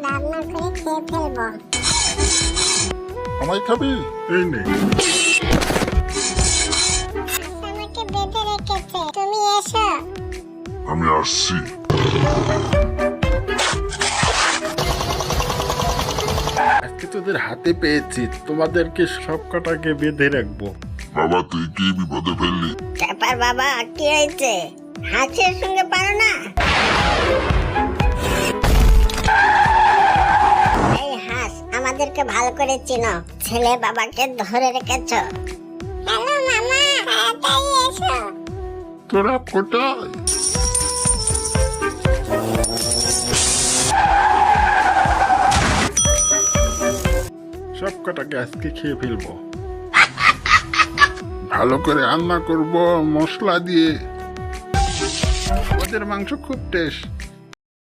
রান্না করে খেয়ে ফেলবো। আমায় খাবি? এই নে। আমাকে বেঁধে রেখেছে, তুমি এসো। আমি আসছি। আজকে তোদের হাতে পেয়েছি, তোমাদেরকে সব কটাকে বেঁধে রাখবো। বাবা তুই কি বিপদে ফেললি? ব্যাপার বাবা, কি হয়েছে? হাঁসের সঙ্গে পারো না? এই হাঁস, আমাদেরকে ভালো করে চিনো, ছেলে বাবাকে ধরে রেখেছো। হ্যালো মামা, তাড়াতাড়ি এসো। তোরা কোথায়? সব কটাকে আজকে খেয়ে ফেলবো। ভালো করে রান্না করব মশলা দিয়ে। ওদের মাংস খুব টেস্ট।